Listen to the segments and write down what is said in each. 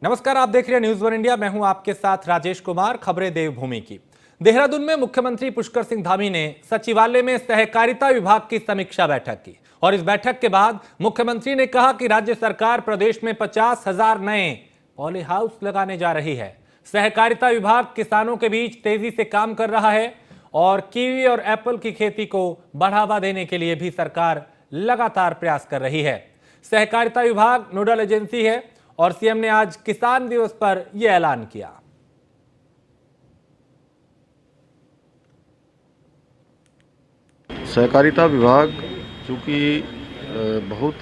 नमस्कार, आप देख रहे हैं न्यूज़ वन इंडिया। मैं हूं आपके साथ राजेश कुमार। खबरें देवभूमि की। देहरादून में मुख्यमंत्री पुष्कर सिंह धामी ने सचिवालय में सहकारिता विभाग की समीक्षा बैठक की और इस बैठक के बाद मुख्यमंत्री ने कहा कि राज्य सरकार प्रदेश में 50,000 नए पॉली हाउस लगाने जा रही है। सहकारिता विभाग किसानों के बीच तेजी से काम कर रहा है और कीवी और एप्पल की खेती को बढ़ावा देने के लिए भी सरकार लगातार प्रयास कर रही है। सहकारिता विभाग नोडल एजेंसी है और सीएम ने आज किसान दिवस पर यह ऐलान किया। सहकारिता विभाग चूँकि बहुत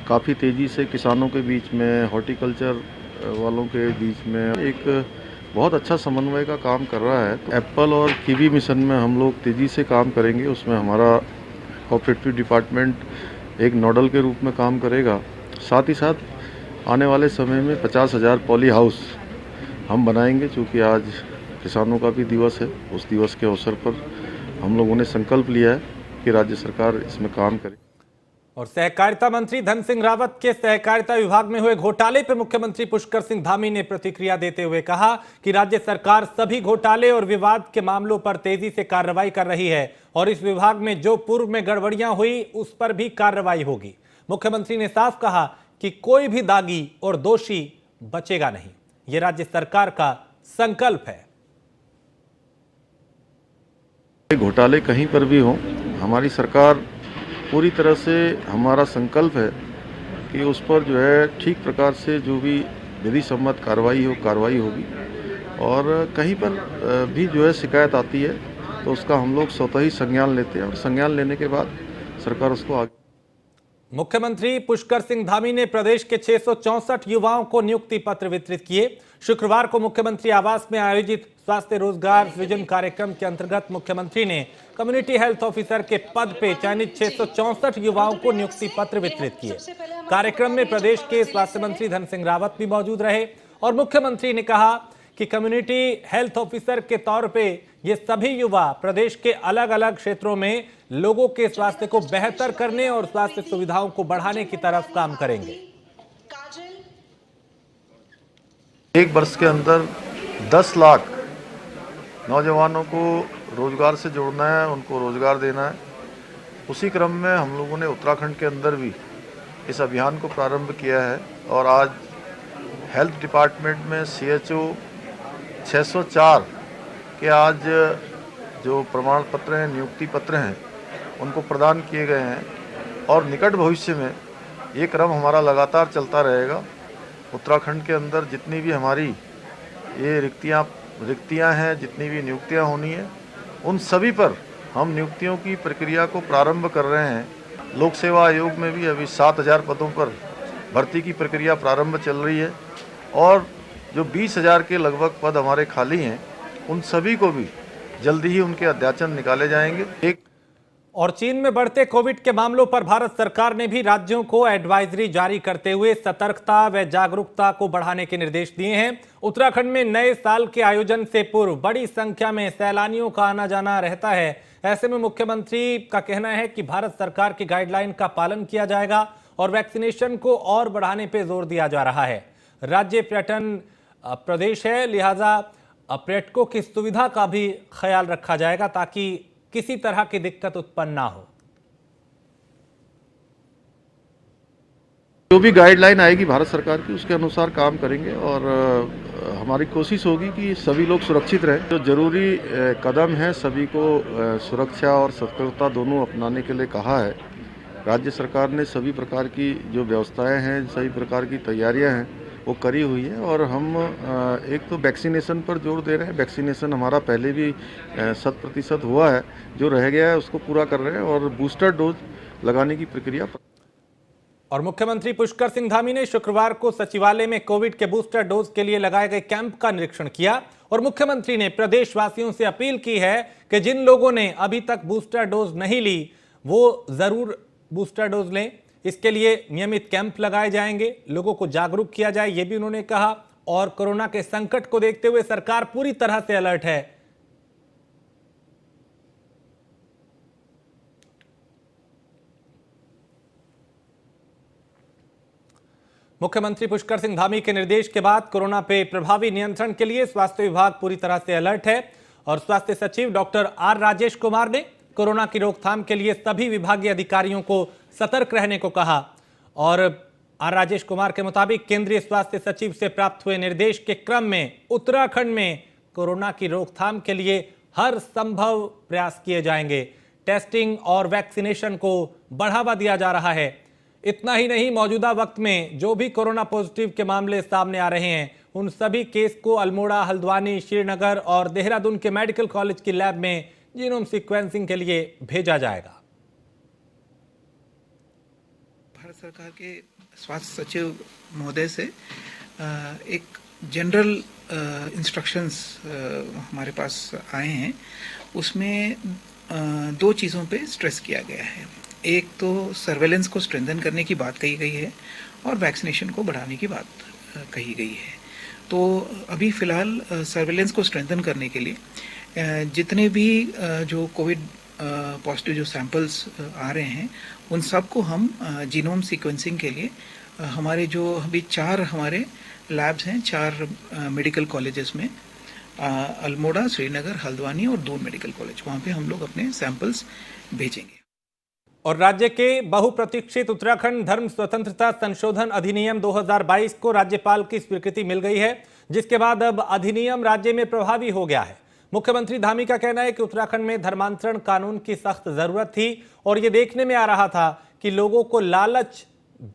काफ़ी तेज़ी से किसानों के बीच में, हॉर्टिकल्चर वालों के बीच में एक बहुत अच्छा समन्वय का काम कर रहा है। एप्पल और कीवी मिशन में हम लोग तेज़ी से काम करेंगे। उसमें हमारा कोऑपरेटिव डिपार्टमेंट एक नोडल के रूप में काम करेगा। साथ ही साथ आने वाले समय में 50,000 पॉली हाउस हम बनाएंगे। चूँकि आज किसानों का भी दिवस है, उस दिवस के अवसर पर हम लोगों ने संकल्प लिया है कि राज्य सरकार इसमें काम करे। और सहकारिता मंत्री धन सिंह रावत के सहकारिता विभाग में हुए घोटाले पर मुख्यमंत्री पुष्कर सिंह धामी ने प्रतिक्रिया देते हुए कहा कि राज्य सरकार सभी घोटाले और विवाद के मामलों पर तेजी से कार्रवाई कर रही है और इस विभाग में जो पूर्व में गड़बड़ियां हुई उस पर भी कार्रवाई होगी। मुख्यमंत्री ने साफ कहा कि कोई भी दागी और दोषी बचेगा नहीं। यह राज्य सरकार का संकल्प है। घोटाले कहीं पर भी हों, हमारी सरकार पूरी तरह से, हमारा संकल्प है कि उस पर जो है ठीक प्रकार से जो भी विधि सम्मत कार्रवाई होगी। और कहीं पर भी जो है शिकायत आती है तो उसका हम लोग स्वतः ही संज्ञान लेते हैं और संज्ञान लेने के बाद सरकार उसको आगे। मुख्यमंत्री पुष्कर सिंह धामी ने प्रदेश के 664 युवाओं को नियुक्ति पत्र वितरित किए। शुक्रवार को मुख्यमंत्री आवास में आयोजित स्वास्थ्य रोजगार सृजन कार्यक्रम के अंतर्गत मुख्यमंत्री ने कम्युनिटी हेल्थ ऑफिसर के पद पे चयनित 664 युवाओं को नियुक्ति पत्र वितरित किए। कार्यक्रम में प्रदेश के स्वास्थ्य मंत्री धन सिंह रावत भी मौजूद रहे और मुख्यमंत्री ने कहा कि कम्युनिटी हेल्थ ऑफिसर के तौर पे ये सभी युवा प्रदेश के अलग अलग क्षेत्रों में लोगों के स्वास्थ्य को बेहतर करने और स्वास्थ्य सुविधाओं को बढ़ाने की तरफ काम करेंगे। एक वर्ष के अंदर 10 लाख नौजवानों को रोजगार से जोड़ना है, उनको रोजगार देना है। उसी क्रम में हम लोगों ने उत्तराखंड के अंदर भी इस अभियान को प्रारंभ किया है और आज हेल्थ डिपार्टमेंट में CHO 604 के आज जो प्रमाण पत्र हैं, नियुक्ति पत्र हैं, उनको प्रदान किए गए हैं और निकट भविष्य में ये क्रम हमारा लगातार चलता रहेगा। उत्तराखंड के अंदर जितनी भी हमारी ये रिक्तियां हैं, जितनी भी नियुक्तियां होनी है, उन सभी पर हम नियुक्तियों की प्रक्रिया को प्रारंभ कर रहे हैं। लोक सेवा आयोग में भी अभी 7,000 पदों पर भर्ती की प्रक्रिया प्रारंभ चल रही है और जो 20,000 के लगभग पद हमारे खाली हैं, उन सभी को भी जल्दी ही उनके अध्याचन निकाले जाएंगे। और चीन में बढ़ते कोविड के मामलों पर भारत सरकार ने भी राज्यों को एडवाइजरी जारी करते हुए सतर्कता व जागरूकता को बढ़ाने के निर्देश दिए हैं। उत्तराखंड में नए साल के आयोजन से पूर्व बड़ी संख्या में सैलानियों का आना जाना रहता है। ऐसे में मुख्यमंत्री का कहना है कि भारत सरकार की गाइडलाइन का पालन किया जाएगा और वैक्सीनेशन को और बढ़ाने पर जोर दिया जा रहा है। राज्य पर्यटन प्रदेश है, लिहाजा पर्यटकों की सुविधा का भी ख्याल रखा जाएगा ताकि किसी तरह की दिक्कत उत्पन्न ना हो। जो भी गाइडलाइन आएगी भारत सरकार की, उसके अनुसार काम करेंगे और हमारी कोशिश होगी कि सभी लोग सुरक्षित रहें। जो जरूरी कदम है, सभी को सुरक्षा और सतर्कता दोनों अपनाने के लिए कहा है। राज्य सरकार ने सभी प्रकार की जो व्यवस्थाएं हैं, सभी प्रकार की तैयारियां हैं, वो करी हुई है और हम एक तो वैक्सीनेशन पर जोर दे रहे हैं। वैक्सीनेशन हमारा पहले भी 100% हुआ है, जो रह गया है उसको पूरा कर रहे हैं और बूस्टर डोज लगाने की प्रक्रिया। और मुख्यमंत्री पुष्कर सिंह धामी ने शुक्रवार को सचिवालय में कोविड के बूस्टर डोज के लिए लगाए गए कैंप का निरीक्षण किया और मुख्यमंत्री ने प्रदेशवासियों से अपील की है कि जिन लोगों ने अभी तक बूस्टर डोज नहीं ली वो जरूर बूस्टर डोज लें। इसके लिए नियमित कैंप लगाए जाएंगे, लोगों को जागरूक किया जाए, यह भी उन्होंने कहा। और कोरोना के संकट को देखते हुए सरकार पूरी तरह से अलर्ट है। मुख्यमंत्री पुष्कर सिंह धामी के निर्देश के बाद कोरोना पे प्रभावी नियंत्रण के लिए स्वास्थ्य विभाग पूरी तरह से अलर्ट है और स्वास्थ्य सचिव डॉक्टर आर राजेश कुमार ने कोरोना की रोकथाम के लिए सभी विभागीय अधिकारियों को सतर्क रहने को कहा। और आर राजेश कुमार के मुताबिक केंद्रीय स्वास्थ्य सचिव से प्राप्त हुए निर्देश के क्रम में उत्तराखंड में कोरोना की रोकथाम के लिए हर संभव प्रयास किए जाएंगे। टेस्टिंग और वैक्सीनेशन को बढ़ावा दिया जा रहा है। इतना ही नहीं, मौजूदा वक्त में जो भी कोरोना पॉजिटिव के मामले सामने आ रहे हैं उन सभी केस को अल्मोड़ा, हल्द्वानी, श्रीनगर और देहरादून के मेडिकल कॉलेज की लैब में जीनोम सीक्वेंसिंग के लिए भेजा जाएगा। भारत सरकार के स्वास्थ्य सचिव महोदय से एक जनरल इंस्ट्रक्शंस हमारे पास आए हैं। उसमें दो चीज़ों पे स्ट्रेस किया गया है। एक तो सर्वेलेंस को स्ट्रेंथन करने की बात कही गई है और वैक्सीनेशन को बढ़ाने की बात कही गई है। तो अभी फ़िलहाल सर्वेलेंस को स्ट्रेंथन करने के लिए जितने भी जो कोविड पॉजिटिव जो सैंपल्स आ रहे हैं उन सब को हम जीनोम सीक्वेंसिंग के लिए हमारे जो अभी 4 हमारे लैब्स हैं 4 मेडिकल कॉलेजेस में अल्मोड़ा, श्रीनगर, हल्द्वानी और दून मेडिकल कॉलेज, वहाँ पे हम लोग अपने सैंपल्स भेजेंगे। और राज्य के बहुप्रतीक्षित उत्तराखंड धर्म स्वतंत्रता संशोधन अधिनियम 2022 को राज्यपाल की स्वीकृति मिल गई है, जिसके बाद अब अधिनियम राज्य में प्रभावी हो गया है। मुख्यमंत्री धामी का कहना है कि उत्तराखंड में धर्मांतरण कानून की सख्त जरूरत थी और ये देखने में आ रहा था कि लोगों को लालच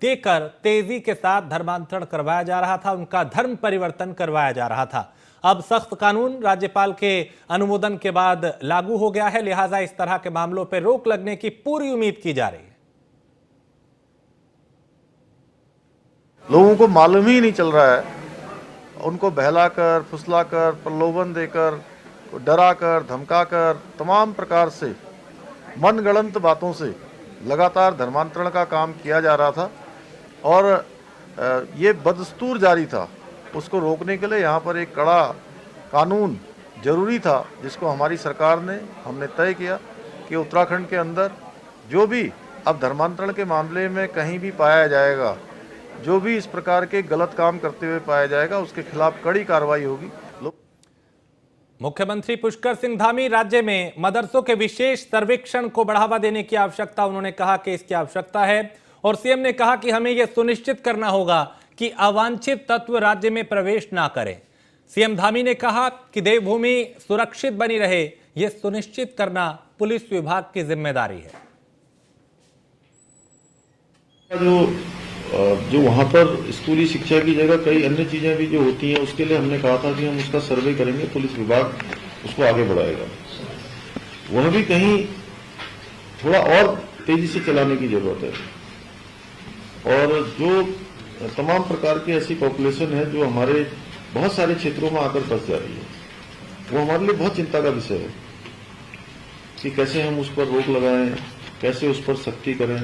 देकर तेजी के साथ धर्मांतरण करवाया जा रहा था, उनका धर्म परिवर्तन करवाया जा रहा था। अब सख्त कानून राज्यपाल के अनुमोदन के बाद लागू हो गया है, लिहाजा इस तरह के मामलों पर रोक लगने की पूरी उम्मीद की जा रही है। लोगों को मालूम ही नहीं चल रहा है, उनको बहलाकर, फुसलाकर, प्रलोभन देकर, डराकर, धमकाकर, तमाम प्रकार से मनगढ़ंत बातों से लगातार धर्मांतरण का काम किया जा रहा था और ये बदस्तूर जारी था। उसको रोकने के लिए यहाँ पर एक कड़ा कानून जरूरी था, जिसको हमारी सरकार ने हमने तय किया कि उत्तराखंड के अंदर जो भी अब धर्मांतरण के मामले में कहीं भी पाया जाएगा, जो भी इस प्रकार के गलत काम करते हुए पाया जाएगा, उसके खिलाफ कड़ी कार्रवाई होगी। मुख्यमंत्री पुष्कर सिंह धामी राज्य में मदरसों के विशेष सर्वेक्षण को बढ़ावा देने की आवश्यकता, उन्होंने कहा कि इसकी आवश्यकता है और सीएम ने कहा कि हमें यह सुनिश्चित करना होगा कि अवांछित तत्व राज्य में प्रवेश ना करें। सीएम धामी ने कहा कि देवभूमि सुरक्षित बनी रहे, यह सुनिश्चित करना पुलिस विभाग की जिम्मेदारी है। जो वहाँ पर स्कूली शिक्षा की जगह कई अन्य चीजें भी जो होती हैं, उसके लिए हमने कहा था कि हम उसका सर्वे करेंगे, पुलिस विभाग उसको आगे बढ़ाएगा। वह भी कहीं थोड़ा और तेजी से चलाने की जरूरत है। और जो तमाम प्रकार की ऐसी पॉपुलेशन है जो हमारे बहुत सारे क्षेत्रों में आकर फंस जा रही है, वो हमारे लिए बहुत चिंता का विषय है कि कैसे हम उस पर रोक लगाएं, कैसे उस पर सख्ती करें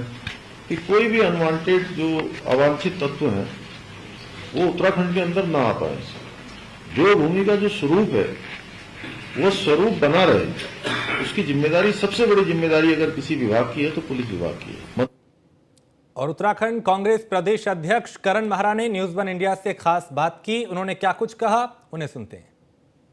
कि कोई भी अनवांटेड जो अवांछित तत्व हैं वो उत्तराखंड के अंदर ना आ पाए। जो भूमि का जो स्वरूप है वो स्वरूप बना रहे, उसकी जिम्मेदारी, सबसे बड़ी जिम्मेदारी अगर किसी विभाग की है तो पुलिस विभाग की है। और उत्तराखंड कांग्रेस प्रदेश अध्यक्ष करण महरा ने न्यूज़ वन इंडिया से खास बात की। उन्होंने क्या कुछ कहा, उन्हें सुनते हैं।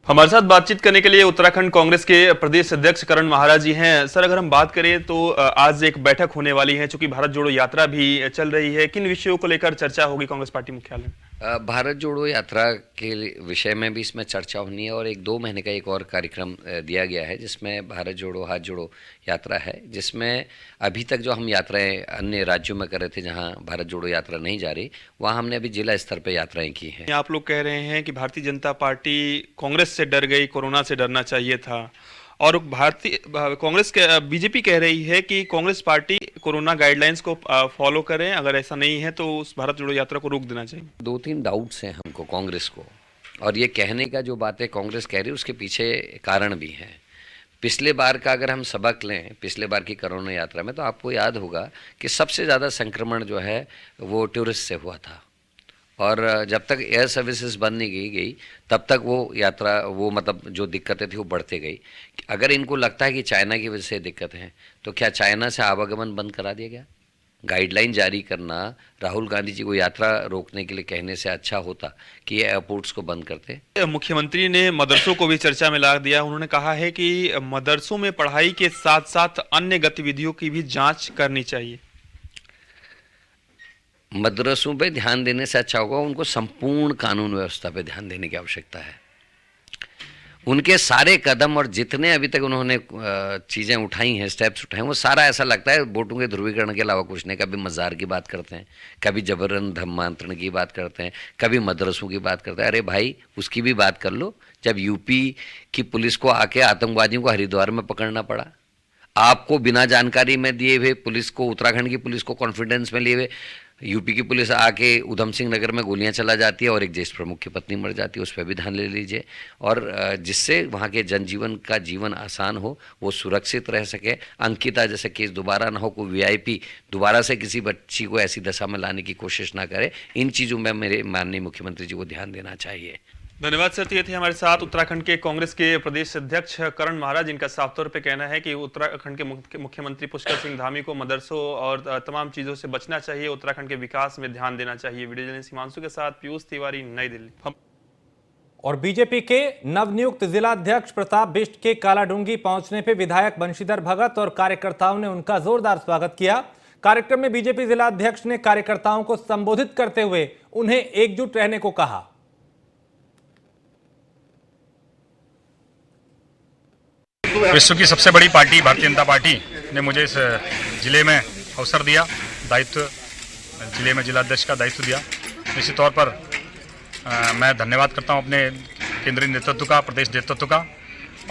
हमारे साथ बातचीत करने के लिए उत्तराखंड कांग्रेस के प्रदेश अध्यक्ष करण महरा जी हैं। सर, अगर हम बात करें तो आज एक बैठक होने वाली है, चूंकि भारत जोड़ो यात्रा भी चल रही है, किन विषयों को लेकर चर्चा होगी कांग्रेस पार्टी मुख्यालय में? भारत जोड़ो यात्रा के विषय में भी इसमें चर्चा होनी है और 1-2 महीने का एक और कार्यक्रम दिया गया है जिसमें भारत जोड़ो हाथ जोड़ो यात्रा है, जिसमें अभी तक जो हम यात्राएं अन्य राज्यों में कर रहे थे जहां भारत जोड़ो यात्रा नहीं जा रही, वहां हमने अभी जिला स्तर पर यात्राएं की हैं। आप लोग कह रहे हैं कि भारतीय जनता पार्टी कांग्रेस से डर गई, कोरोना से डरना चाहिए था, और भारतीय कांग्रेस के बीजेपी कह रही है कि कांग्रेस पार्टी कोरोना गाइडलाइंस को फॉलो करें, अगर ऐसा नहीं है तो उस भारत जोड़ो यात्रा को रोक देना चाहिए। 2-3 डाउट्स हैं हमको कांग्रेस को, और ये कहने का जो बातें कांग्रेस कह रही है उसके पीछे कारण भी हैं। पिछले बार का अगर हम सबक लें, पिछले बार की कोरोना यात्रा में, तो आपको याद होगा कि सबसे ज़्यादा संक्रमण जो है वो टूरिस्ट से हुआ था, और जब तक एयर सर्विसेज बंद नहीं गई तब तक वो यात्रा, वो मतलब जो दिक्कतें थी वो बढ़ते गई। अगर इनको लगता है कि चाइना की वजह से दिक्कत है, तो क्या चाइना से आवागमन बंद करा दिया गया? गाइडलाइन जारी करना राहुल गांधी जी को यात्रा रोकने के लिए कहने से अच्छा होता कि ये एयरपोर्ट्स को बंद करते। मुख्यमंत्री ने मदरसों को भी चर्चा में ला दिया। उन्होंने कहा है कि मदरसों में पढ़ाई के साथ साथ अन्य गतिविधियों की भी जांच करनी चाहिए। मदरसों पे ध्यान देने से अच्छा होगा उनको संपूर्ण कानून व्यवस्था पे ध्यान देने की आवश्यकता है। उनके सारे कदम और जितने अभी तक उन्होंने चीज़ें उठाई हैं, स्टेप्स उठाए हैं, वो सारा ऐसा लगता है वोटों के ध्रुवीकरण के अलावा कुछ नहीं। कभी मज़ार की बात करते हैं, कभी जबरन धर्मांतरण की बात करते हैं, कभी मदरसों की बात करते हैं। अरे भाई, उसकी भी बात कर लो। जब यूपी की पुलिस को आके आतंकवादियों को हरिद्वार में पकड़ना पड़ा, आपको बिना जानकारी में दिए हुए पुलिस को, उत्तराखंड की पुलिस को कॉन्फिडेंस में लिए हुए यूपी की पुलिस आके उधम सिंह नगर में गोलियां चला जाती है और एक देश प्रमुख की पत्नी मर जाती है, उस पर भी ध्यान ले लीजिए। और जिससे वहाँ के जनजीवन का जीवन आसान हो, वो सुरक्षित रह सके। अंकिता जैसे केस दोबारा ना हो, कोई वीआईपी दोबारा से किसी बच्ची को ऐसी दशा में लाने की कोशिश ना करे। इन चीज़ों में मेरे माननीय मुख्यमंत्री जी को ध्यान देना चाहिए। धन्यवाद सर। तो ये थे हमारे साथ उत्तराखंड के कांग्रेस के प्रदेश अध्यक्ष करण महाराज, जिनका साफ तौर पे कहना है कि उत्तराखंड के मुख्यमंत्री पुष्कर सिंह धामी को मदरसों और तमाम चीजों से बचना चाहिए, उत्तराखंड के विकास में ध्यान देना चाहिए। वीडियो जर्नलिस्ट हिमांशु के साथ पीयूष तिवारी, नई दिल्ली। और बीजेपी के नवनियुक्त जिलाध्यक्ष प्रताप बिष्ट के कालाडूंगी पहुंचने पर विधायक बंशीधर भगत और कार्यकर्ताओं ने उनका जोरदार स्वागत किया। कार्यक्रम में बीजेपी जिलाध्यक्ष ने कार्यकर्ताओं को संबोधित करते हुए उन्हें एकजुट रहने को कहा। विश्व की सबसे बड़ी पार्टी भारतीय जनता पार्टी ने मुझे इस जिले में अवसर दिया, दायित्व, जिले में जिलाध्यक्ष का दायित्व दिया। निश्चित तौर पर मैं धन्यवाद करता हूं अपने केंद्रीय नेतृत्व का, प्रदेश नेतृत्व का।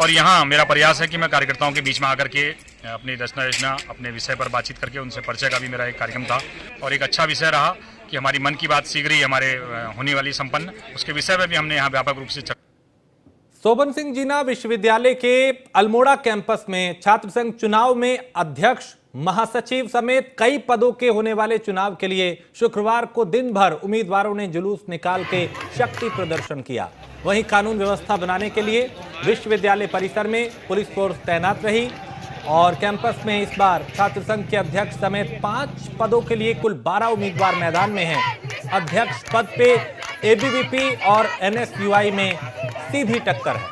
और यहाँ मेरा प्रयास है कि मैं कार्यकर्ताओं के बीच में आकर के अपनी रचना योजना, अपने विषय पर बातचीत करके उनसे परिचय का भी मेरा एक कार्यक्रम था। और एक अच्छा विषय रहा कि हमारी मन की बात शीघ्र ही हमारे होने वाली संपन्न, उसके विषय में भी हमने यहाँ व्यापक रूप से। सोबन सिंह जीना विश्वविद्यालय के अल्मोड़ा कैंपस में छात्र संघ चुनाव में अध्यक्ष, महासचिव समेत कई पदों के होने वाले चुनाव के लिए शुक्रवार को दिन भर उम्मीदवारों ने जुलूस निकाल के शक्ति प्रदर्शन किया। वहीं कानून व्यवस्था बनाने के लिए विश्वविद्यालय परिसर में पुलिस फोर्स तैनात रही और कैंपस में इस बार छात्र संघ के अध्यक्ष समेत 5 पदों के लिए कुल 12 उम्मीदवार मैदान में हैं। अध्यक्ष पद पे एबीवीपी और एनएसयूआई में सीधी टक्कर है।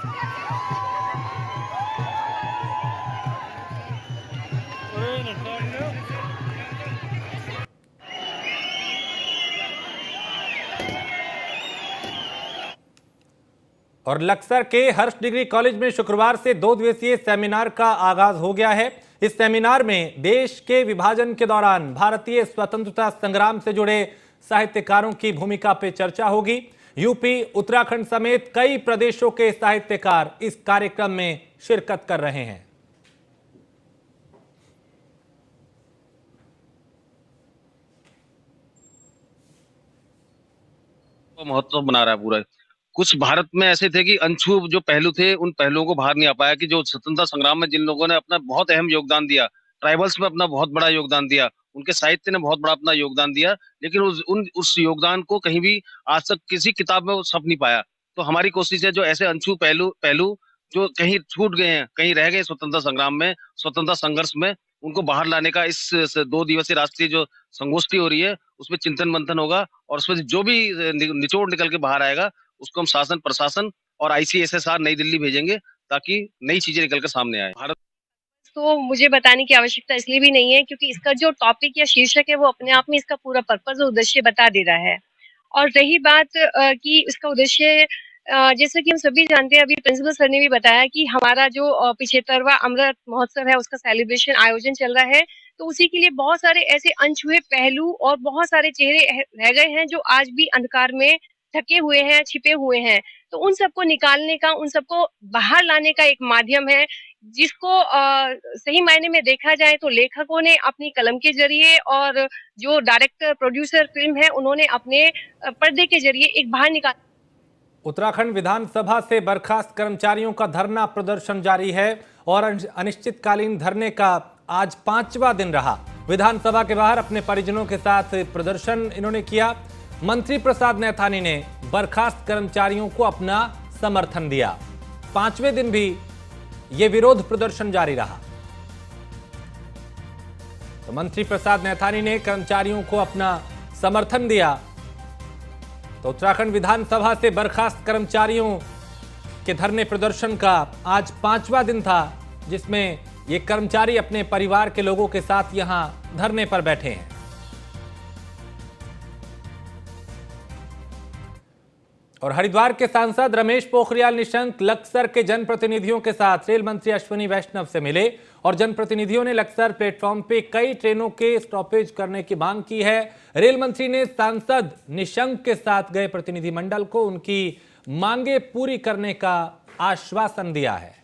और लक्सर के हर्ष डिग्री कॉलेज में शुक्रवार से 2 दिवसीय सेमिनार का आगाज हो गया है। इस सेमिनार में देश के विभाजन के दौरान भारतीय स्वतंत्रता संग्राम से जुड़े साहित्यकारों की भूमिका पर चर्चा होगी। यूपी, उत्तराखंड समेत कई प्रदेशों के साहित्यकार इस कार्यक्रम में शिरकत कर रहे हैं। महोत्सव बना रहा है पूरा। कुछ भारत में ऐसे थे कि अनछू जो पहलू थे, उन पहलुओं को बाहर नहीं आ पाया कि जो स्वतंत्रता संग्राम में जिन लोगों ने अपना बहुत अहम योगदान दिया, ट्राइबल्स में अपना बहुत बड़ा योगदान दिया, उनके साहित्य ने बहुत बड़ा अपना योगदान दिया, लेकिन उस योगदान को कहीं भी आज तक किसी किताब में वो छप नहीं पाया। तो हमारी कोशिश है जो ऐसे अनछू पहलू जो कहीं छूट गए हैं, कहीं रह गए स्वतंत्रता संग्राम में, स्वतंत्रता संघर्ष में, उनको बाहर लाने का इस 2 दिवसीय राष्ट्रीय जो संगोष्ठी हो रही है उसमें चिंतन मंथन होगा और उसमें जो भी निचोड़ निकल के बाहर आएगा उसको हम शासन, प्रशासन और ICSSR नई दिल्ली भेजेंगे ताकि नई चीजें निकल कर सामने आए। भारत तो मुझे बताने की आवश्यकता इसलिए भी नहीं है क्योंकि इसका जो टॉपिक या शीर्षक है वो अपने आप में इसका पूरा पर्पस और उद्देश्य बता दे रहा है। और रही बात कि इसका उद्देश्य, जैसे कि हम सभी जानते हैं, अभी प्रिंसिपल सर ने भी बताया कि हमारा जो 75वां अमृत महोत्सव है उसका सेलिब्रेशन आयोजन चल रहा है। तो उसी के लिए बहुत सारे ऐसे अनछुए पहलू और बहुत सारे चेहरे रह गए हैं जो आज भी अंधकार में ढके हुए हैं, छिपे हुए हैं। तो उन सबको निकालने का, उन सबको बाहर लाने का एक माध्यम है जिसको सही मायने में देखा जाए तो लेखकों ने अपनी कलम के जरिए और जो डायरेक्टर प्रोड्यूसर फिल्म है उन्होंने अपने पर्दे के जरिए एक बाहर निकाल। उत्तराखंड विधानसभा से बर्खास्त कर्मचारियों का धरना प्रदर्शन जारी है और अनिश्चितकालीन धरने का आज 5वां दिन रहा। विधानसभा के बाहर अपने परिजनों के साथ प्रदर्शन इन्होंने किया। मंत्री प्रसाद नैथानी ने बर्खास्त कर्मचारियों को अपना समर्थन दिया। 5वें दिन भी ये विरोध प्रदर्शन जारी रहा। तो मंत्री प्रसाद नैथानी ने कर्मचारियों को अपना समर्थन दिया। तो उत्तराखंड विधानसभा से बर्खास्त कर्मचारियों के धरने प्रदर्शन का आज 5वां दिन था, जिसमें ये कर्मचारी अपने परिवार के लोगों के साथ यहां धरने पर बैठे हैं। और हरिद्वार के सांसद रमेश पोखरियाल निशंक लक्सर के जनप्रतिनिधियों के साथ रेल मंत्री अश्विनी वैष्णव से मिले और जनप्रतिनिधियों ने लक्सर प्लेटफॉर्म पे कई ट्रेनों के स्टॉपेज करने की मांग की है। रेल मंत्री ने सांसद निशंक के साथ गए प्रतिनिधिमंडल को उनकी मांगे पूरी करने का आश्वासन दिया है।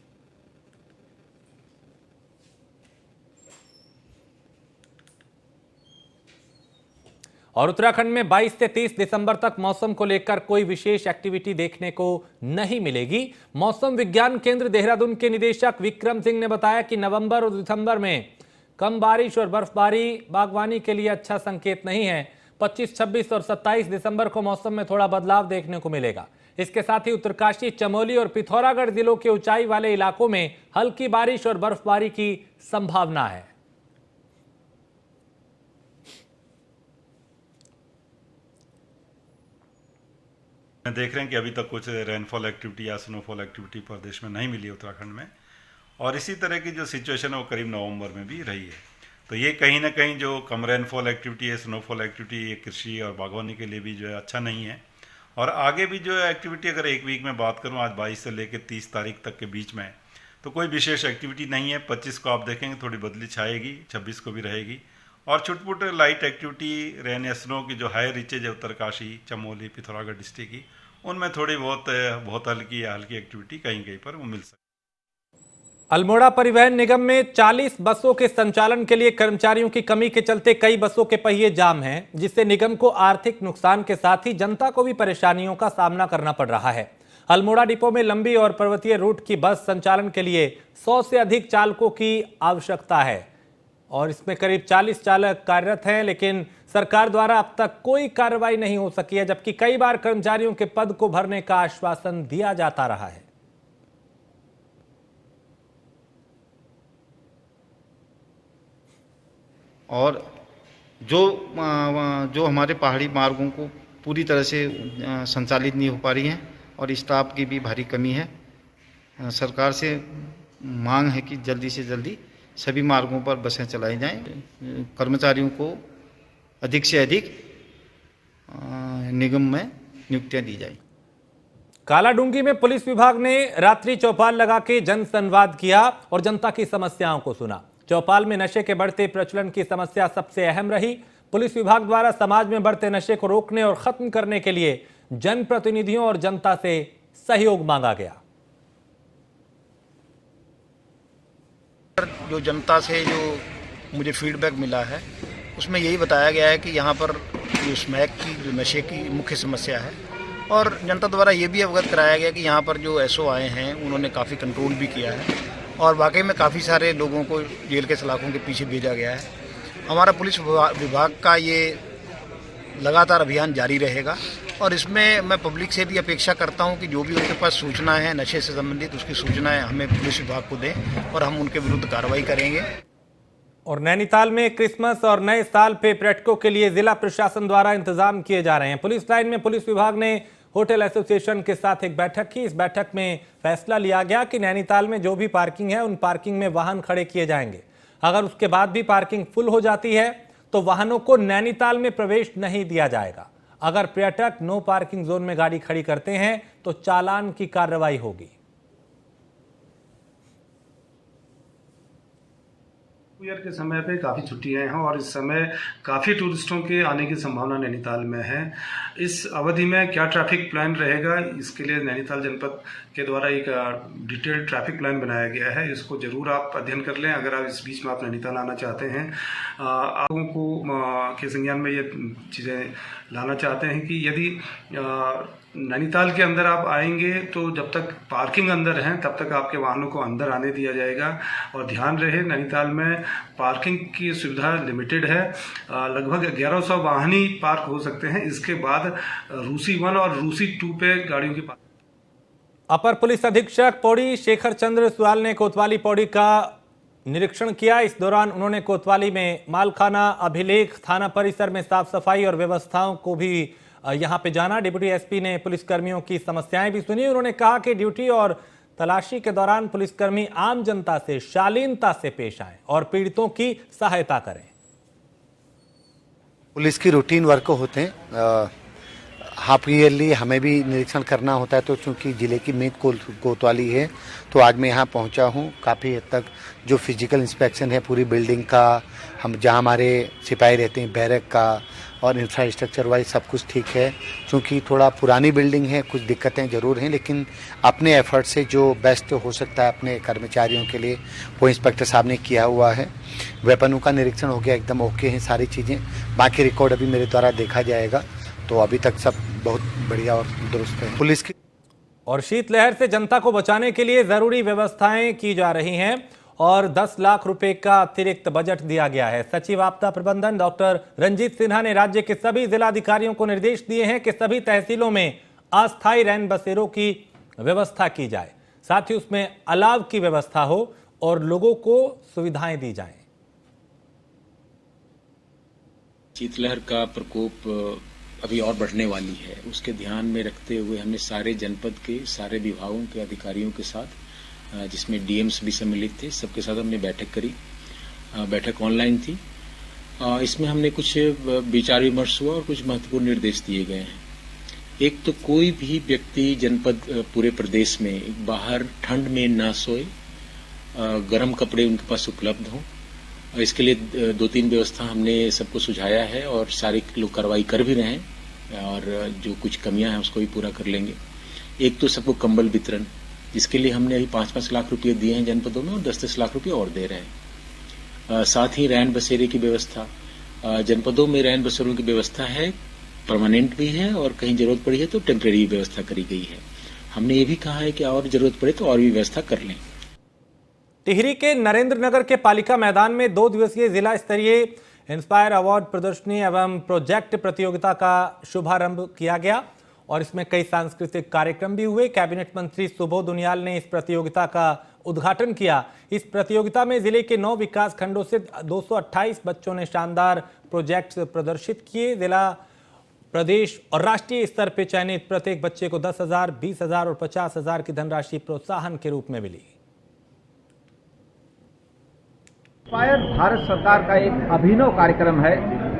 और उत्तराखंड में 22 से 30 दिसंबर तक मौसम को लेकर कोई विशेष एक्टिविटी देखने को नहीं मिलेगी। मौसम विज्ञान केंद्र देहरादून के निदेशक विक्रम सिंह ने बताया कि नवंबर और दिसंबर में कम बारिश और बर्फबारी बागवानी के लिए अच्छा संकेत नहीं है। 25, 26 और 27 दिसंबर को मौसम में थोड़ा बदलाव देखने को मिलेगा। इसके साथ ही उत्तरकाशी, चमोली और पिथौरागढ़ जिलों के ऊंचाई वाले इलाकों में हल्की बारिश और बर्फबारी की संभावना है। देख रहे हैं कि अभी तक कुछ रेनफॉल एक्टिविटी या स्नोफॉल एक्टिविटी प्रदेश में नहीं मिली उत्तराखंड में, और इसी तरह की जो सिचुएशन है वो करीब नवंबर में भी रही है। तो ये कहीं ना कहीं जो कम रेनफॉल एक्टिविटी है, स्नोफॉल एक्टिविटी, ये कृषि और बागवानी के लिए भी जो है अच्छा नहीं है। और आगे भी जो है एक्टिविटी, अगर एक वीक में बात करूँ, आज 22 से लेकर 30 तारीख तक के बीच में, तो कोई विशेष एक्टिविटी नहीं है। 25 को आप देखेंगे थोड़ी बदली छाएगी, 26 को भी रहेगी, और छुटपुट लाइट एक्टिविटी रेन या स्नो की जो हाई रीचेज है उत्तरकाशी, चमोली, पिथौरागढ़ डिस्ट्रिक्ट की, उनमें थोड़ी बहुत हल्की या हल्की एक्टिविटी कहीं कहीं पर वो मिल सकती है। अल्मोड़ा परिवहन निगम में 40 बसों के संचालन के लिए कर्मचारियों की कमी के चलते कई बसों के पहिए जाम हैं, जिससे निगम को आर्थिक नुकसान के साथ ही जनता को भी परेशानियों का सामना करना पड़ रहा है। अल्मोड़ा डिपो में लंबी और पर्वतीय रूट की बस संचालन के लिए 100 से अधिक चालकों की आवश्यकता है और इसमें करीब 40 चालक कार्यरत हैं, लेकिन सरकार द्वारा अब तक कोई कार्रवाई नहीं हो सकी है, जबकि कई बार कर्मचारियों के पद को भरने का आश्वासन दिया जाता रहा है। और जो हमारे पहाड़ी मार्गों को पूरी तरह से संचालित नहीं हो पा रही हैं और स्टाफ की भी भारी कमी है। सरकार से मांग है कि जल्दी से जल्दी सभी मार्गों पर बसें चलाई जाएं, कर्मचारियों को अधिक से अधिक निगम में नियुक्तियां दी जाए। कालाडूंगी में पुलिस विभाग ने रात्रि चौपाल लगा के जन संवाद किया और जनता की समस्याओं को सुना। चौपाल में नशे के बढ़ते प्रचलन की समस्या सबसे अहम रही। पुलिस विभाग द्वारा समाज में बढ़ते नशे को रोकने और खत्म करने के लिए जनप्रतिनिधियों और जनता से सहयोग मांगा गया। जो जनता से जो मुझे फीडबैक मिला है उसमें यही बताया गया है कि यहाँ पर जो स्मैक की, जो नशे की मुख्य समस्या है, और जनता द्वारा ये भी अवगत कराया गया कि यहाँ पर जो एसओ आए हैं उन्होंने काफ़ी कंट्रोल भी किया है और वाकई में काफ़ी सारे लोगों को जेल के सलाखों के पीछे भेजा गया है। हमारा पुलिस विभाग का ये लगातार अभियान जारी रहेगा और इसमें मैं पब्लिक से भी अपेक्षा करता हूं कि जो भी उनके पास सूचना है नशे से संबंधित, उसकी सूचनाएं हमें पुलिस विभाग को दें और हम उनके विरुद्ध कार्रवाई करेंगे। और नैनीताल में क्रिसमस और नए साल पे पर्यटकों के लिए जिला प्रशासन द्वारा इंतजाम किए जा रहे हैं। पुलिस लाइन में पुलिस विभाग ने होटल एसोसिएशन के साथ एक बैठक की। इस बैठक में फैसला लिया गया कि नैनीताल में जो भी पार्किंग है उन पार्किंग में वाहन खड़े किए जाएंगे। अगर उसके बाद भी पार्किंग फुल हो जाती है तो वाहनों को नैनीताल में प्रवेश नहीं दिया जाएगा। अगर पर्यटक नो पार्किंग जोन में गाड़ी खड़ी करते हैं तो चालान की कार्रवाई होगी। ईयर के समय पे काफ़ी छुट्टियां हैं और इस समय काफ़ी टूरिस्टों के आने की संभावना नैनीताल में है। इस अवधि में क्या ट्रैफिक प्लान रहेगा, इसके लिए नैनीताल जनपद के द्वारा एक डिटेल्ड ट्रैफिक प्लान बनाया गया है। इसको ज़रूर आप अध्ययन कर लें अगर आप इस बीच में आप नैनीताल आना चाहते हैं। आप लोगों को के संज्ञान में ये चीज़ें लाना चाहते हैं कि यदि नैनीताल के अंदर आप आएंगे तो जब तक पार्किंग अंदर है तब तक आपके वाहनों को अंदर आने दिया जाएगा। और ध्यान रहे नैनीताल में पार्किंग की सुविधा लिमिटेड है, लगभग 1100 वाहन ही पार्क हो सकते हैं। इसके बाद रूसी 1 और रूसी 2 पे गाड़ियों की अपर पुलिस अधीक्षक पौड़ी शेखर चंद्र सुवाल ने कोतवाली पौड़ी का निरीक्षण किया। इस दौरान उन्होंने कोतवाली में मालखाना, अभिलेख, थाना परिसर में साफ सफाई और व्यवस्थाओं को भी यहां पे जाना। डिप्टी एसपी ने पुलिसकर्मियों की समस्याएं भी सुनी। उन्होंने कहा कि ड्यूटी और तलाशी के दौरान पुलिसकर्मी आम जनता से शालीनता से पेश आएं और पीड़ितों की सहायता करें। पुलिस की रूटीन वर्क होते हैं, हाफ ईयरली हमें भी निरीक्षण करना होता है। तो चूंकि ज़िले की मेन कोतवाली है तो आज मैं यहाँ पहुँचा हूँ। काफ़ी हद तक जो फिजिकल इंस्पेक्शन है पूरी बिल्डिंग का, हम जहाँ हमारे सिपाही रहते हैं बैरक का, और इंफ्रास्ट्रक्चर वाइज सब कुछ ठीक है। चूँकि थोड़ा पुरानी बिल्डिंग है, कुछ दिक्कतें ज़रूर हैं, लेकिन अपने एफर्ट से जो बेस्ट हो सकता है अपने कर्मचारियों के लिए वो इंस्पेक्टर साहब ने किया हुआ है। वेपनों का निरीक्षण हो गया, एकदम ओके हैं सारी चीज़ें। बाकी रिकॉर्ड अभी मेरे द्वारा देखा जाएगा। तो अभी तक सब बहुत बढ़िया और दुरुस्त है। पुलिस की और शीतलहर से जनता को बचाने के लिए जरूरी व्यवस्थाएं की जा रही हैं और 10 लाख रुपए का अतिरिक्त बजट दिया गया है। सचिव आपदा प्रबंधन डॉक्टर रंजीत सिन्हा ने राज्य के सभी जिलाधिकारियों को निर्देश दिए हैं कि सभी तहसीलों में अस्थायी रैन बसेरों की व्यवस्था की जाए, साथ ही उसमें अलाव की व्यवस्था हो और लोगों को सुविधाएं दी जाएं। शीतलहर का प्रकोप अभी और बढ़ने वाली है, उसके ध्यान में रखते हुए हमने सारे जनपद के सारे विभागों के अधिकारियों के साथ, जिसमें डीएम्स भी सम्मिलित थे, सबके साथ हमने बैठक करी। बैठक ऑनलाइन थी। इसमें हमने कुछ विचार विमर्श हुआ और कुछ महत्वपूर्ण निर्देश दिए गए हैं। एक तो कोई भी व्यक्ति जनपद पूरे प्रदेश में बाहर ठंड में ना सोए, गर्म कपड़े उनके पास उपलब्ध हों। इसके लिए 2-3 व्यवस्था हमने सबको सुझाया है और सारे लोग कार्रवाई कर भी रहे हैं और जो कुछ कमियां हैं उसको भी पूरा कर लेंगे। एक तो सबको कंबल वितरण, जिसके लिए हमने अभी 5-5 लाख रुपये दिए हैं जनपदों में और 10-10 लाख रुपये और दे रहे हैं। साथ ही रैन बसेरे की व्यवस्था, जनपदों में रैन बसेरों की व्यवस्था है, परमानेंट भी है और कहीं जरूरत पड़ी है तो टेम्परेरी व्यवस्था करी गई है। हमने ये भी कहा है कि और जरूरत पड़े तो और भी व्यवस्था कर लें। टिहरी के नरेंद्र नगर के पालिका मैदान में 2 दिवसीय जिला स्तरीय इंस्पायर अवार्ड प्रदर्शनी एवं प्रोजेक्ट प्रतियोगिता का शुभारंभ किया गया और इसमें कई सांस्कृतिक कार्यक्रम भी हुए। कैबिनेट मंत्री सुबोध उनियाल ने इस प्रतियोगिता का उद्घाटन किया। इस प्रतियोगिता में जिले के 9 विकास खंडों से 228 बच्चों ने शानदार प्रोजेक्ट्स प्रदर्शित किए। जिला, प्रदेश और राष्ट्रीय स्तर पर चयनित प्रत्येक बच्चे को 10,000, 20,000 और 50,000 की धनराशि प्रोत्साहन के रूप में मिली। इंस्पायर भारत सरकार का एक अभिनव कार्यक्रम है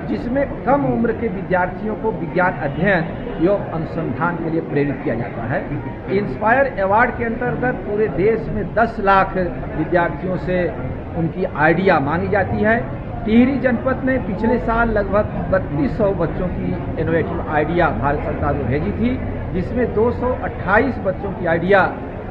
जिसमें कम उम्र के विद्यार्थियों को विज्ञान अध्ययन एवं अनुसंधान के लिए प्रेरित किया जाता है। इंस्पायर अवार्ड के अंतर्गत पूरे देश में 10 लाख विद्यार्थियों से उनकी आइडिया मांगी जाती है। टिहरी जनपद ने पिछले साल लगभग 3200 बच्चों की इनोवेटिव आइडिया भारत सरकार को भेजी थी, जिसमें 228 बच्चों की आइडिया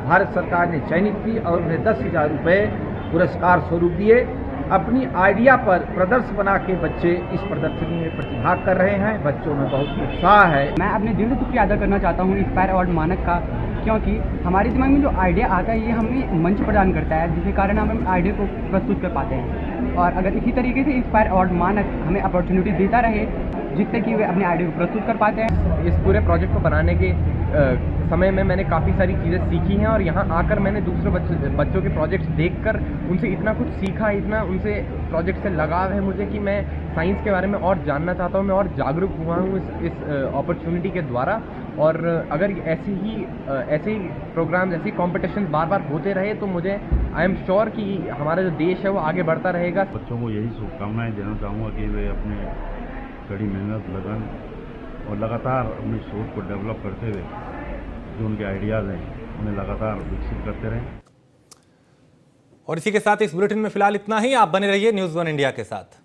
भारत सरकार ने चयनित की और उन्हें 10,000 रुपये पुरस्कार स्वरूप दिए। अपनी आइडिया पर प्रदर्शन बना के बच्चे इस प्रदर्शनी में प्रतिभाग कर रहे हैं। बच्चों में बहुत उत्साह है। मैं अपने दिल से शुक्रिया अदा करना चाहता हूँ इंस्पायर अवार्ड मानक का, क्योंकि हमारे दिमाग में जो आइडिया आता है ये हमें मंच प्रदान करता है, जिसके कारण हम आइडिया को प्रस्तुत कर पाते हैं। और अगर इसी तरीके से इंस्पायर अवार्ड मानक हमें अपॉर्चुनिटी देता रहे जिससे कि वे अपने आइडिया को प्रस्तुत कर पाते हैं। इस पूरे प्रोजेक्ट को बनाने के समय में मैंने काफ़ी सारी चीज़ें सीखी हैं और यहाँ आकर मैंने दूसरे बच्चों के प्रोजेक्ट्स देखकर उनसे इतना कुछ सीखा, इतना उनसे प्रोजेक्ट से लगाव है मुझे कि मैं साइंस के बारे में और जानना चाहता हूँ। मैं और जागरूक हुआ हूँ इस अपॉर्चुनिटी के द्वारा। और अगर ऐसे ही प्रोग्राम, ऐसे ही कॉम्पिटिशन बार बार होते रहे तो मुझे आई एम श्योर कि हमारा जो देश है वो आगे बढ़ता रहेगा। बच्चों को यही शुभकामनाएं देना चाहूँगा कि वे अपने कड़ी मेहनत, लगन और लगातार अपनी सोच को डेवलप करते हुए जो उनके आइडियाज़ हैं उन्हें लगातार विकसित करते रहें। और इसी के साथ इस बुलेटिन में फिलहाल इतना ही। आप बने रहिए न्यूज़ 1 इंडिया के साथ।